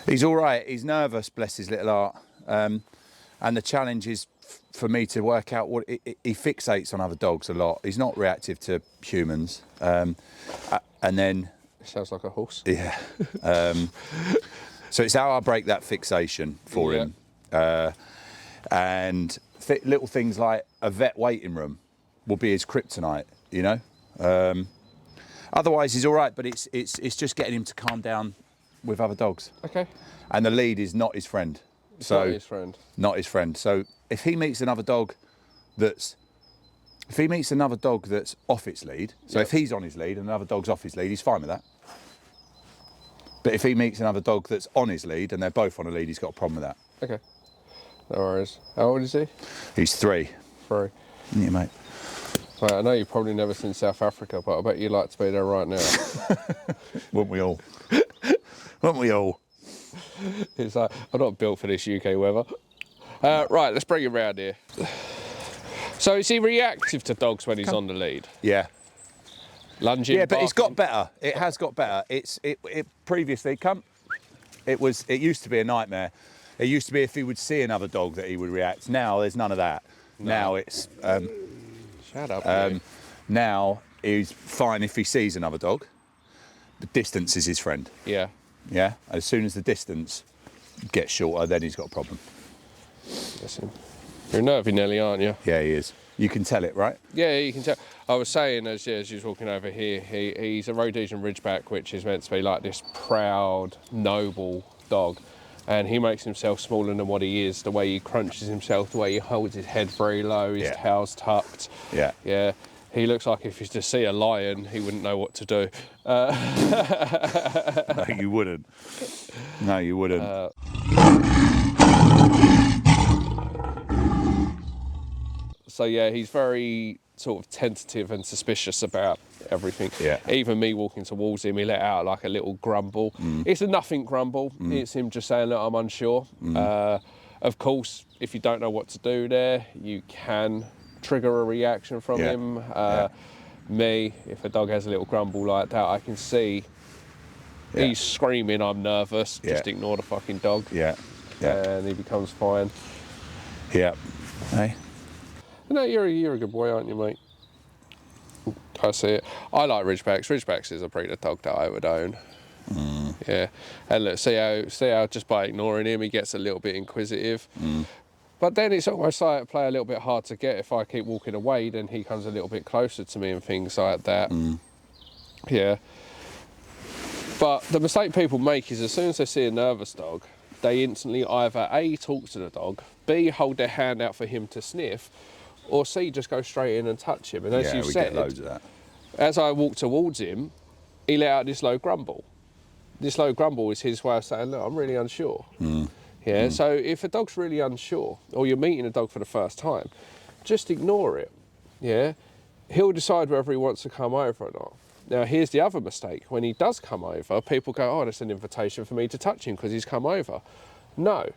He's all right. He's nervous, bless his little heart. And the challenge is for me to work out what he fixates on other dogs a lot. He's not reactive to humans. And then Sounds like a horse. yeah. So it's how I break that fixation for him. And little things like a vet waiting room will be his kryptonite, you know. Otherwise, he's all right, but it's just getting him to calm down with other dogs. Okay. And the lead is not his friend. It's not his friend. Not his friend. So if he meets another dog that's off its lead, so if he's on his lead and another dog's off his lead, he's fine with that. But if he meets another dog that's on his lead and they're both on a lead, he's got a problem with that. Okay. No worries. How old is he? He's 3. 3. Yeah, mate. Right, I know you've probably never seen South Africa, but I bet you'd like to be there right now. Wouldn't we all? Wouldn't we all? It's like, I'm not built for this UK weather. Right, let's bring him round here. So is he reactive to dogs when he's on the lead? Yeah. Lunging, yeah, but barking? it's got better. It has got better. It previously, it used to be a nightmare. It used to be if he would see another dog that he would react. Now there's none of that. No. Now it's shut up. Now he's fine if he sees another dog. The distance is his friend. Yeah. Yeah. As soon as the distance gets shorter, then he's got a problem. Listen, you're nervy, Nelly, aren't you? Yeah, he is. You can tell it, right? Yeah, you can tell. I was saying as you was walking over here, he's a Rhodesian Ridgeback, which is meant to be like this proud, noble dog. And he makes himself smaller than what he is, the way he crunches himself, the way he holds his head very low, his tail's tucked. Yeah. Yeah. He looks like if he was to see a lion, he wouldn't know what to do. No, you wouldn't. No, you wouldn't. So yeah, he's very sort of tentative and suspicious about everything. Yeah. Even me walking towards him, he let out like a little grumble. It's a nothing grumble. It's him just saying, look, I'm unsure. Of course, if you don't know what to do there, you can trigger a reaction from him. Me, if a dog has a little grumble like that, I can see he's screaming, I'm nervous. Just ignore the fucking dog. Yeah. And he becomes fine. Yeah. Hey. No, you're a good boy, aren't you, mate? I see it. I like Ridgebacks. Ridgebacks is a breed of dog that I would own. Yeah. And look, see how just by ignoring him, he gets a little bit inquisitive. But then it's almost like play a little bit hard to get. If I keep walking away, then he comes a little bit closer to me and things like that. Yeah. But the mistake people make is as soon as they see a nervous dog, they instantly either A, talk to the dog, B, hold their hand out for him to sniff, or C, just go straight in and touch him. And as you said, get loads of that. As I walked towards him, he let out this low grumble. This low grumble is his way of saying, look, I'm really unsure. Yeah, so if a dog's really unsure, or you're meeting a dog for the first time, just ignore it. Yeah, he'll decide whether he wants to come over or not. Now, here's the other mistake. When he does come over, people go, oh, that's an invitation for me to touch him because he's come over. No.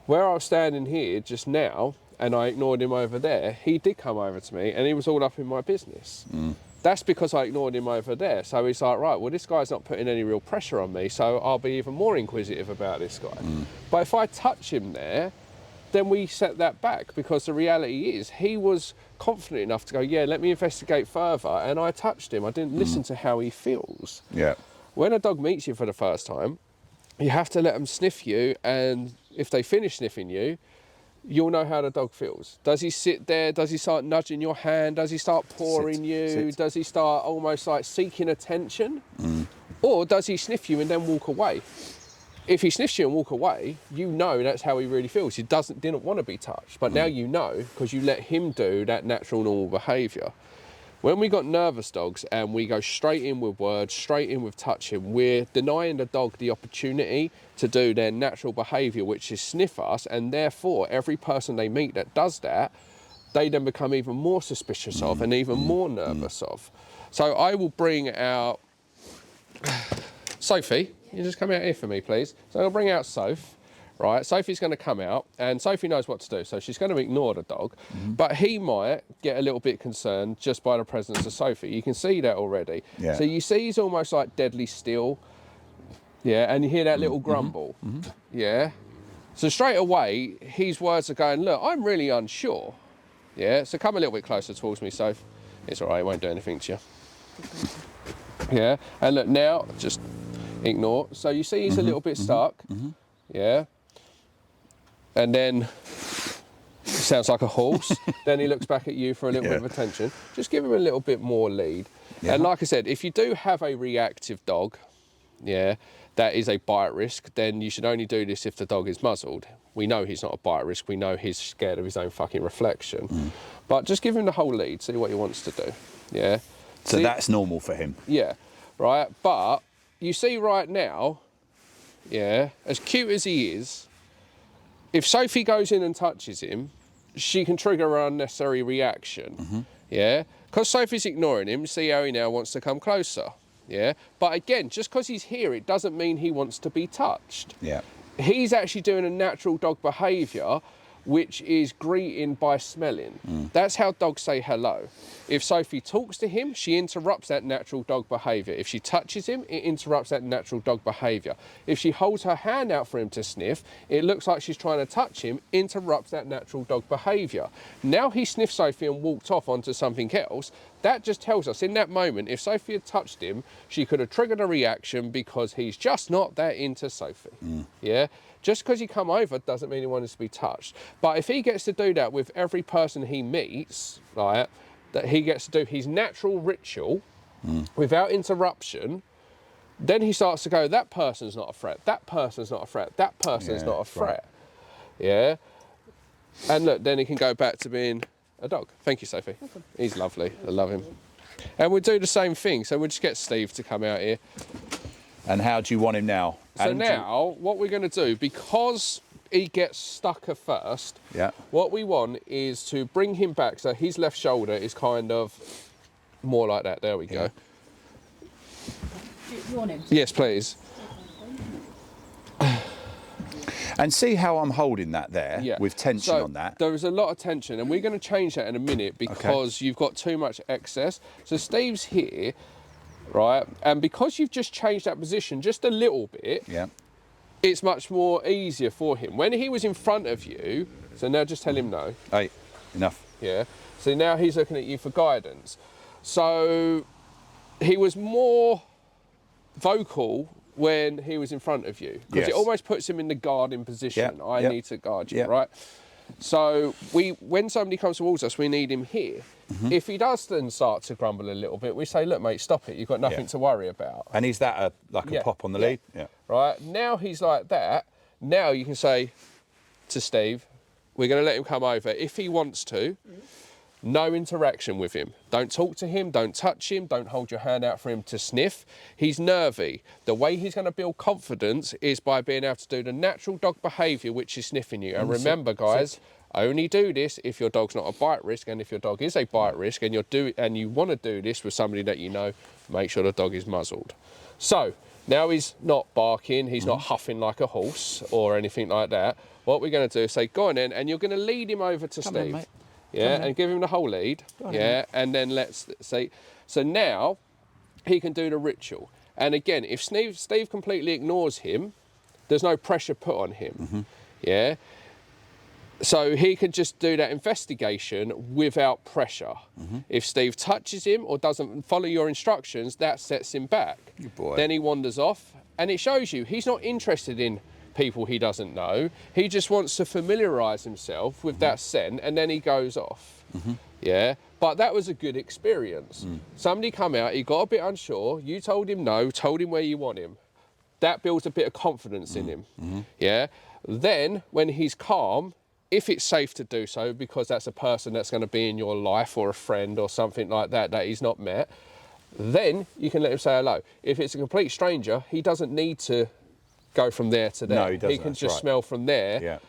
Where I was standing here just now, and I ignored him over there, he did come over to me and he was all up in my business. That's because I ignored him over there. So he's like, right, well, this guy's not putting any real pressure on me, so I'll be even more inquisitive about this guy. But if I touch him there, then we set that back, because the reality is he was confident enough to go, yeah, let me investigate further, and I touched him. I didn't listen to how he feels. Yeah. When a dog meets you for the first time, you have to let them sniff you, and if they finish sniffing you, you'll know how the dog feels. Does he sit there? Does he start nudging your hand? Does he start pawing you? Sit. Does he start almost like seeking attention? Or does he sniff you and then walk away? If he sniffs you and walk away, you know that's how he really feels. He didn't want to be touched, but now you know, because you let him do that natural, normal behaviour. When we got nervous dogs and we go straight in with words, straight in with touching, we're denying the dog the opportunity to do their natural behaviour, which is sniff us, and therefore every person they meet that does that, they then become even more suspicious of and even more nervous of. So I will bring out Sophie. You just come out here for me, please. So I'll bring out Soph. Right, Sophie's going to come out, and Sophie knows what to do, so she's going to ignore the dog, but he might get a little bit concerned just by the presence of Sophie. You can see that already. Yeah. So you see he's almost like deadly still. Yeah, and you hear that little grumble. Yeah. So straight away, his words are going, look, I'm really unsure. Yeah, so come a little bit closer towards me, Soph. It's all right, it won't do anything to you. Yeah, and look now, just ignore. So you see he's a little bit stuck. Yeah. And then, sounds like a horse. Then he looks back at you for a little bit of attention. Just give him a little bit more lead. Yeah. And like I said, if you do have a reactive dog, yeah, that is a bite risk, then you should only do this if the dog is muzzled. We know he's not a bite risk. We know he's scared of his own fucking reflection. But just give him the whole lead, see what he wants to do. Yeah. So that's normal for him. Yeah, right. But you see right now, yeah, as cute as he is, if Sophie goes in and touches him, she can trigger an unnecessary reaction. Yeah, because Sophie's ignoring him. See how he now wants to come closer. Yeah, but again, just because he's here, it doesn't mean he wants to be touched. Yeah, he's actually doing a natural dog behaviour, which is greeting by smelling. That's how dogs say hello. If Sophie talks to him, she interrupts that natural dog behaviour. If she touches him, it interrupts that natural dog behaviour. If she holds her hand out for him to sniff, it looks like she's trying to touch him, interrupts that natural dog behaviour. Now he sniffed Sophie and walked off onto something else. That just tells us in that moment, if Sophie had touched him, she could have triggered a reaction because he's just not that into Sophie. Yeah. Just because he come over doesn't mean he wants to be touched. But if he gets to do that with every person he meets, right, that he gets to do his natural ritual without interruption, then he starts to go, that person's not a threat, that person's not a threat, that person's not a threat. Right. Yeah. And look, then he can go back to being a dog. Thank you, Sophie. Okay. He's lovely. I love him. And we'll do the same thing. So we'll just get Steve to come out here. And how do you want him now? So now, what we're going to do, because he gets stuck at first, what we want is to bring him back so his left shoulder is kind of more like that. There we go. You want him? Yes, please. And see how I'm holding that there with tension on that. There is a lot of tension, and we're going to change that in a minute because you've got too much excess. So Steve's here, right? And because you've just changed that position just a little bit, it's much more easier for him. When he was in front of you, so now just tell him no. Hey, enough. Yeah. So now he's looking at you for guidance. So he was more vocal when he was in front of you, because it almost puts him in the guarding position. I need to guard you, right? So when somebody comes towards us, we need him here. If he does then start to grumble a little bit, we say, look, mate, stop it. You've got nothing to worry about. And is that like a pop on the lead? Yeah. Right, now he's like that. Now you can say to Steve, we're going to let him come over. If he wants to, no interaction with him. Don't talk to him, don't touch him, don't hold your hand out for him to sniff. He's nervy. The way he's going to build confidence is by being able to do the natural dog behaviour, which is sniffing you. And remember, guys, only do this if your dog's not a bite risk, and if your dog is a bite risk and you want to do this with somebody that you know, make sure the dog is muzzled. So now he's not barking, he's not huffing like a horse or anything like that. What we're going to do is say, go on then, and you're going to lead him over to Steve. On, and give him the whole lead. And then let's say, so now he can do the ritual. And again, if Steve completely ignores him, there's no pressure put on him. So he can just do that investigation without pressure. If Steve touches him or doesn't follow your instructions, that sets him back. Good boy. Then he wanders off, and it shows you he's not interested in people he doesn't know. He just wants to familiarise himself with that scent, and then he goes off. But that was a good experience. Somebody come out, he got a bit unsure, you told him no, told him where you want him. That builds a bit of confidence in him. Then when he's calm, if it's safe to do so, because that's a person that's going to be in your life or a friend or something like that he's not met, then you can let him say hello. If it's a complete stranger, he doesn't need to go from there to there. No, he doesn't. He can just smell from there.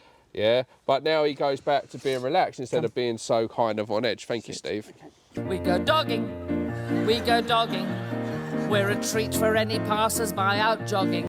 But now he goes back to being relaxed instead of being so kind of on edge. Thank you, Steve. We go dogging, we go dogging. We're a treat for any passers-by out jogging.